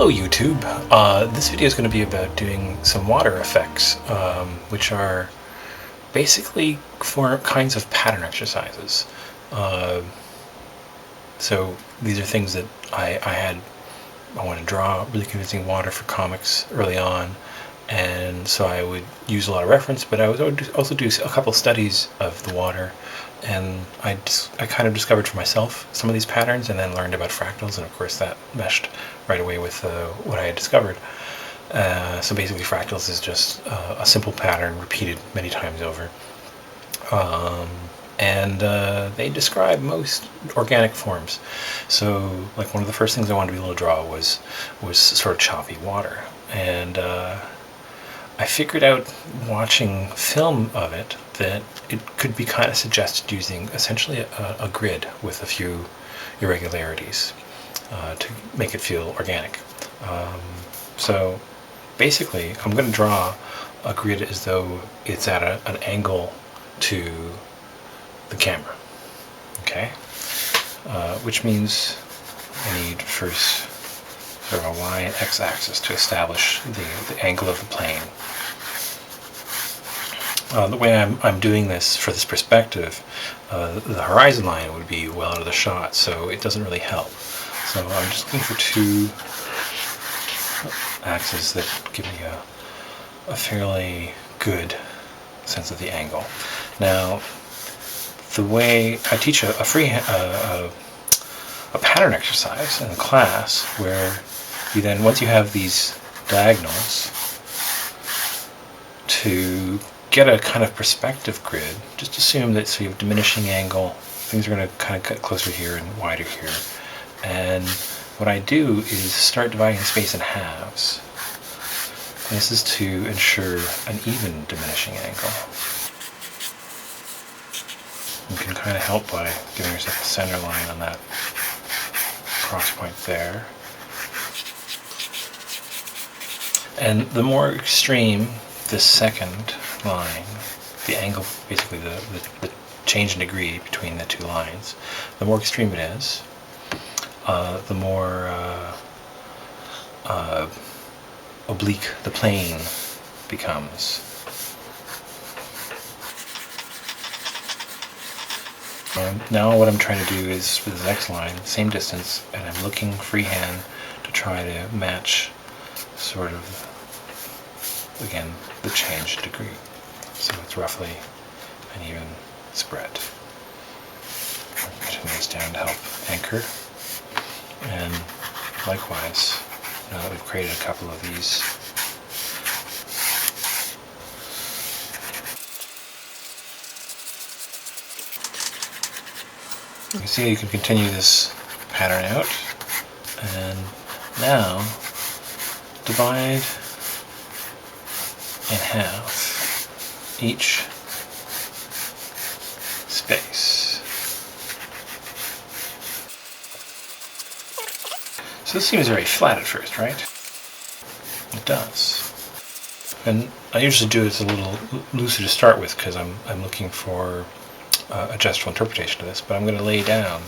Hello YouTube. This video is going to be about doing some water effects, which are basically four kinds of pattern exercises. So these are things that I want to draw really convincing water for comics early on, and so I would use a lot of reference, but I would also do a couple studies of the water, and I kind of discovered for myself some of these patterns, and then learned about fractals, and of course that meshed right away with what I had discovered. So basically fractals is just a simple pattern repeated many times over. And they describe most organic forms. So like one of the first things I wanted to be able to draw was sort of choppy water. And I figured out watching film of it that it could be kind of suggested using essentially a grid with a few irregularities to make it feel organic. So basically I'm going to draw a grid as though it's at an angle to the camera, okay? Which means I need first sort of a y and x axis to establish the angle of the plane. The way I'm doing this for this perspective, the horizon line would be well out of the shot, so it doesn't really help. So I'm just looking for two axes that give me a fairly good sense of the angle. Now, the way I teach a pattern exercise in a class where you then, once you have these diagonals, to get a kind of perspective grid, just assume that so you have diminishing angle, things are going to kind of cut closer here and wider here. And what I do is start dividing the space in halves. This is to ensure an even diminishing angle. You can kind of help by giving yourself a center line on that cross point there. And the more extreme this second line, the angle, basically the change in degree between the two lines, the more extreme it is, the more oblique the plane becomes. Now what I'm trying to do is, for the next line, same distance, and I'm looking freehand to try to match sort of, again, the change in degree. So it's roughly an even spread. Turn this down to help anchor. And likewise, now that we've created a couple of these, you can see you can continue this pattern out, and now divide in half each space. So this seems very flat at first, right? It does. And I usually do it a little looser to start with because I'm looking for a gestural interpretation of this, but I'm going to lay down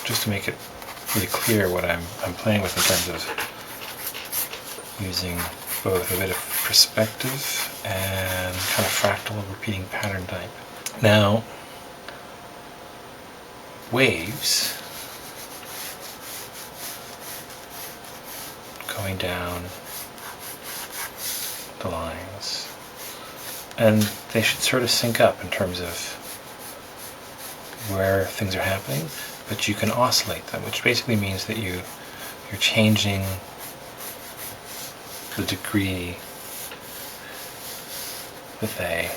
just to make it really clear what I'm playing with in terms of using both a bit of perspective and kind of fractal repeating pattern type. Now, waves going down the lines, and they should sort of sync up in terms of where things are happening, but you can oscillate them, which basically means that you're changing the degree that they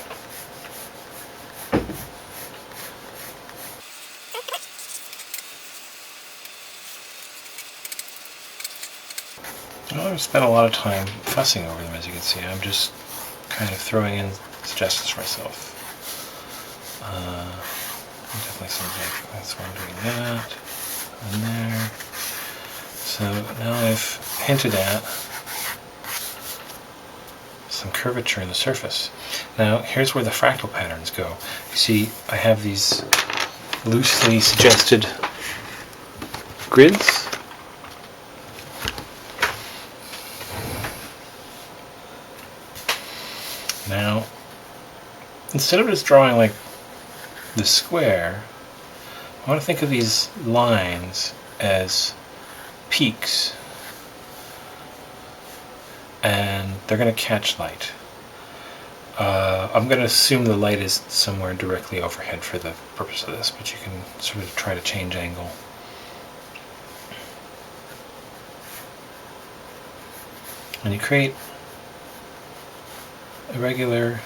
I've spent a lot of time fussing over them, as you can see. I'm just kind of throwing in suggestions for myself. Definitely seems like that's why I'm doing that, and there. So now I've hinted at some curvature in the surface. Now here's where the fractal patterns go. You see, I have these loosely suggested grids Now, instead of just drawing like the square, I want to think of these lines as peaks, and they're going to catch light. I'm going to assume the light is somewhere directly overhead for the purpose of this, but you can sort of try to change angle. And you create irregular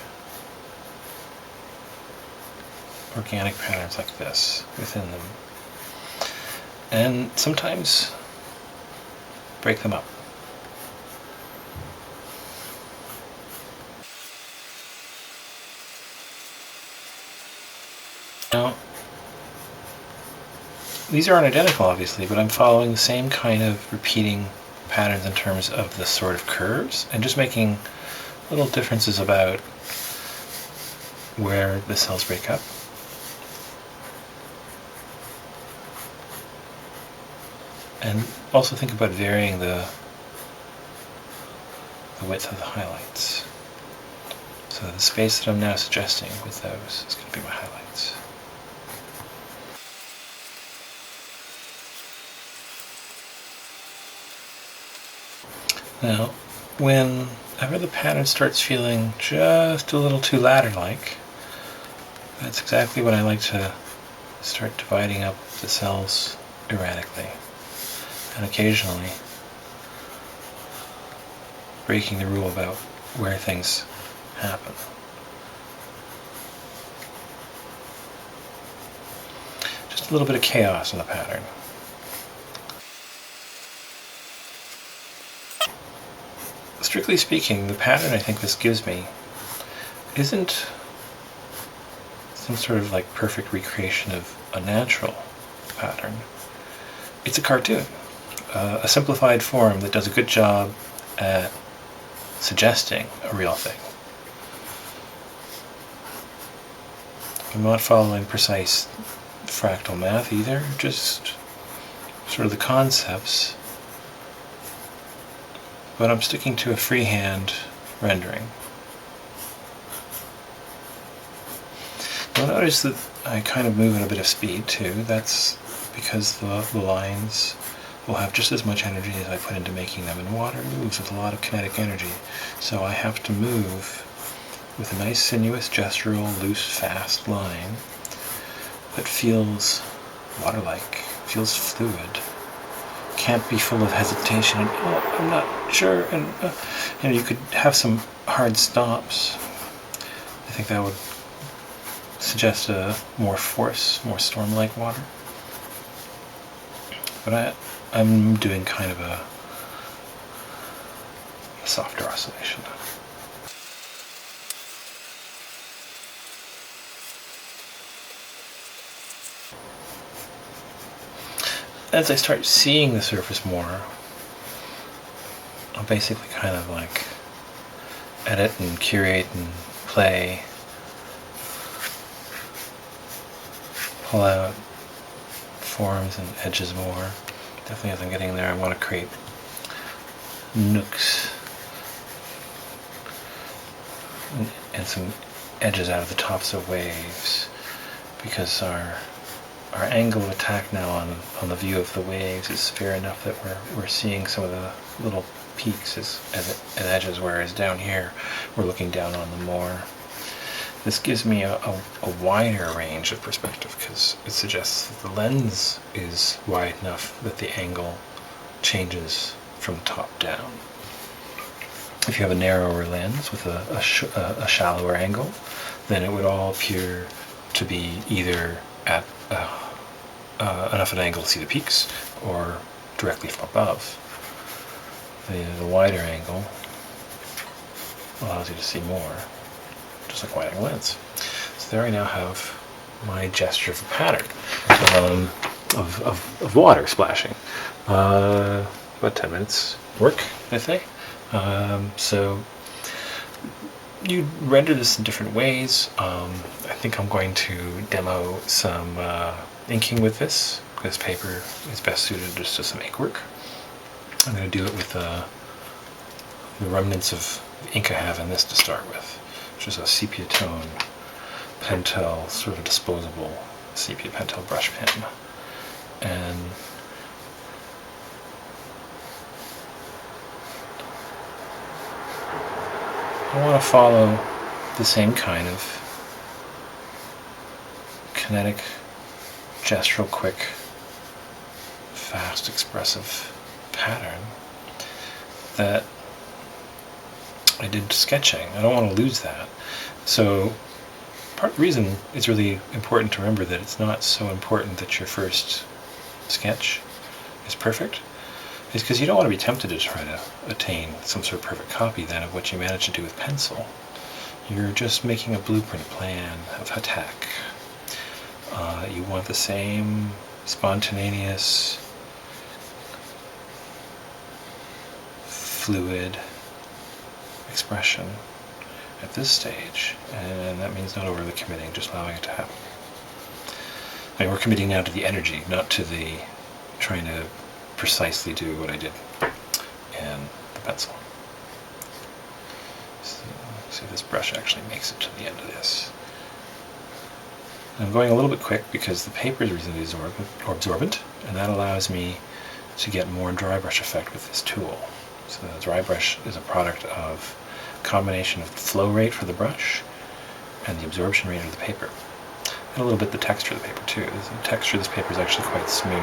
organic patterns like this within them. And sometimes break them up. Now, these aren't identical obviously, but I'm following the same kind of repeating patterns in terms of the sort of curves, and just making little differences about where the cells break up. And also think about varying the width of the highlights. So the space that I'm now suggesting with those is going to be my highlights. Now, whenever the pattern starts feeling just a little too ladder-like, that's exactly when I like to start dividing up the cells erratically, and occasionally breaking the rule about where things happen. Just a little bit of chaos in the pattern. Strictly speaking, the pattern I think this gives me isn't some sort of like perfect recreation of a natural pattern. It's a cartoon, a simplified form that does a good job at suggesting a real thing. I'm not following precise fractal math either, just sort of the concepts, but I'm sticking to a freehand rendering. You'll notice that I kind of move at a bit of speed too. That's because the lines will have just as much energy as I put into making them, and water moves with a lot of kinetic energy. So I have to move with a nice sinuous, gestural, loose, fast line that feels water-like, feels fluid, can't be full of hesitation and, oh, I'm not sure, and you could have some hard stops. I think that would suggest a more force, more storm-like water. But I'm doing kind of a softer oscillation. As I start seeing the surface more, I'll basically kind of like edit and curate and play, pull out forms and edges more. Definitely as I'm getting there, I want to create nooks and some edges out of the tops of waves, because our angle of attack now on the view of the waves is fair enough that we're seeing some of the little peaks as edges, whereas down here we're looking down on them more. This gives me a wider range of perspective because it suggests that the lens is wide enough that the angle changes from top down. If you have a narrower lens with a shallower angle, then it would all appear to be either at enough an angle to see the peaks or directly from above. The wider angle allows you to see more, just like wide angle lens. So there I now have my gesture of a pattern of water splashing. About 10 minutes work, I think. So you render this in different ways. I think I'm going to demo some inking with this. This paper is best suited just to some ink work. I'm going to do it with the remnants of ink I have in this to start with. which is a sepia tone Pentel, sort of disposable sepia Pentel brush pen. And I want to follow the same kind of kinetic, gestural, quick, fast, expressive pattern that I did sketching. I don't want to lose that. So part of the reason it's really important to remember that it's not so important that your first sketch is perfect is because you don't want to be tempted to try to attain some sort of perfect copy then of what you managed to do with pencil. You're just making a blueprint plan of attack. You want the same spontaneous, fluid expression at this stage, and that means not overly committing, just allowing it to happen. I mean, we're committing now to the energy, not to the trying to precisely do what I did in the pencil. So, see if this brush actually makes it to the end of this. I'm going a little bit quick because the paper is reasonably absorbent, and that allows me to get more dry brush effect with this tool. So the dry brush is a product of a combination of the flow rate for the brush and the absorption rate of the paper. And a little bit the texture of the paper too. The texture of this paper is actually quite smooth.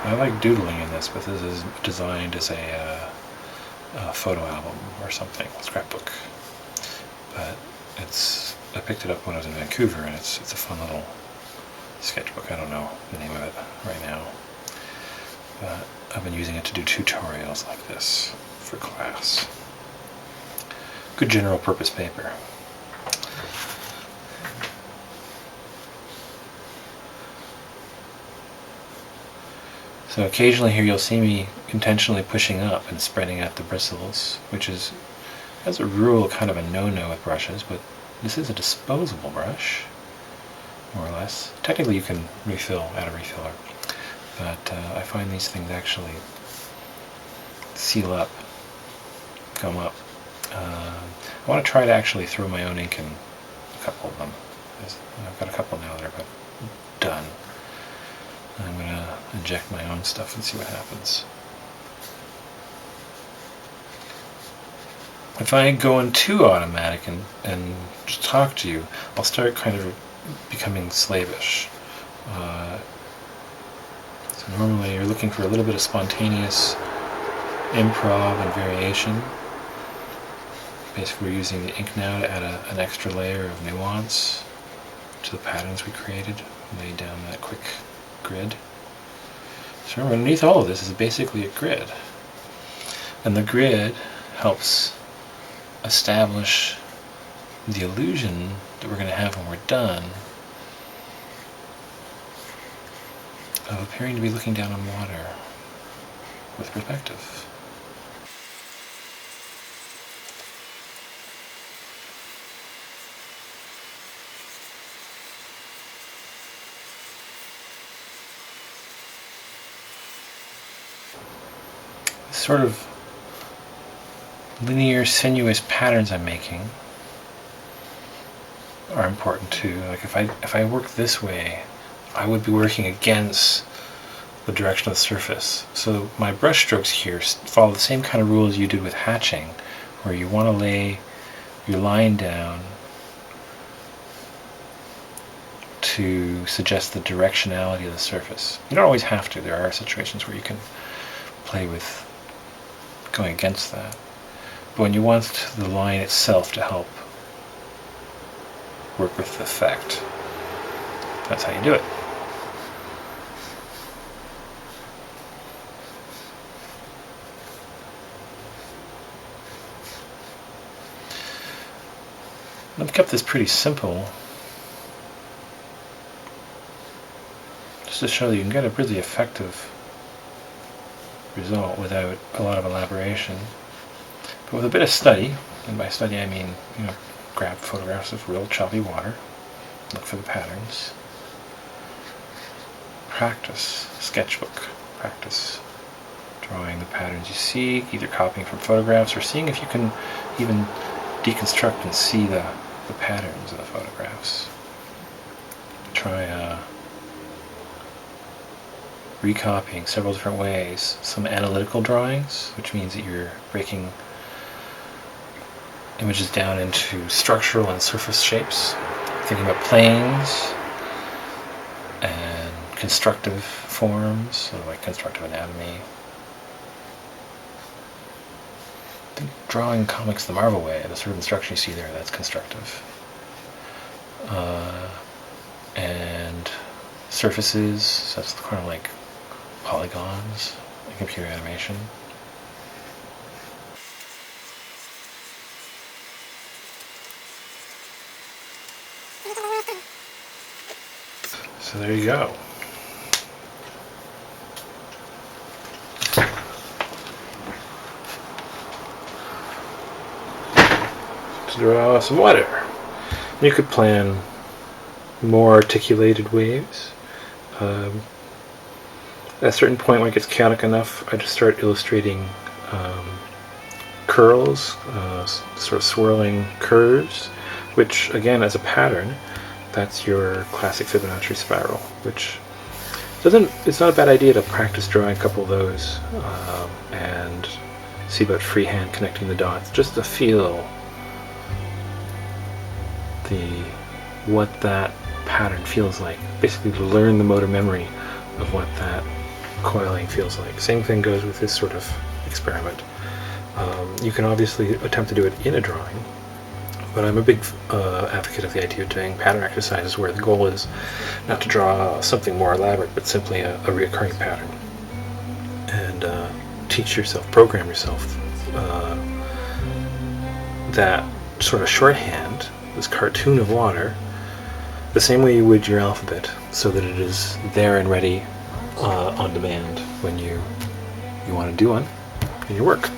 I like doodling in this, but this is designed as a photo album or something, a scrapbook. But I picked it up when I was in Vancouver, and it's a fun little sketchbook. I don't know the name of it right now. But I've been using it to do tutorials like this for class. Good general purpose paper. So occasionally here you'll see me intentionally pushing up and spreading out the bristles, which is, as a rule, kind of a no-no with brushes, but this is a disposable brush, more or less. Technically you can refill, add a refiller, but I find these things actually seal up, gum up. I want to try to actually throw my own ink in a couple of them. I've got a couple now that are done. I'm going to inject my own stuff and see what happens. If I go in too automatic and just talk to you, I'll start kind of becoming slavish. So normally you're looking for a little bit of spontaneous improv and variation. Basically we're using the ink now to add an extra layer of nuance to the patterns we created, lay down that quick grid. So remember, underneath all of this is basically a grid. And the grid helps establish the illusion that we're going to have when we're done of appearing to be looking down on water with perspective. Sort of linear, sinuous patterns I'm making are important too. Like if I work this way, I would be working against the direction of the surface. So my brush strokes here follow the same kind of rules you did with hatching, where you want to lay your line down to suggest the directionality of the surface. You don't always have to. There are situations where you can play with going against that. But when you want the line itself to help work with the effect, that's how you do it. I've kept this pretty simple, just to show that you can get a really effective result without a lot of elaboration, but with a bit of study. And by study I mean, grab photographs of real choppy water, look for the patterns, practice, sketchbook, practice drawing the patterns you see, either copying from photographs or seeing if you can even deconstruct and see the patterns of the photographs. Try recopying several different ways. Some analytical drawings, which means that you're breaking images down into structural and surface shapes, thinking about planes and constructive forms, sort of like constructive anatomy. I think drawing comics the Marvel way, the sort of instruction you see there, that's constructive. And surfaces, so that's kind of like polygons in computer animation. So there you go. To draw some water. You could plan more articulated waves. At a certain point when it gets chaotic enough, I just start illustrating curls, sort of swirling curves, which again as a pattern, that's your classic Fibonacci spiral, which it's not a bad idea to practice drawing a couple of those and see about freehand connecting the dots, just to feel what that pattern feels like. Basically to learn the motor memory of what that coiling feels like. Same thing goes with this sort of experiment. You can obviously attempt to do it in a drawing, but I'm a big advocate of the idea of doing pattern exercises where the goal is not to draw something more elaborate, but simply a reoccurring pattern. And teach yourself, program yourself that sort of shorthand, this cartoon of water, the same way you would your alphabet, so that it is there and ready on demand when you want to do one in your work.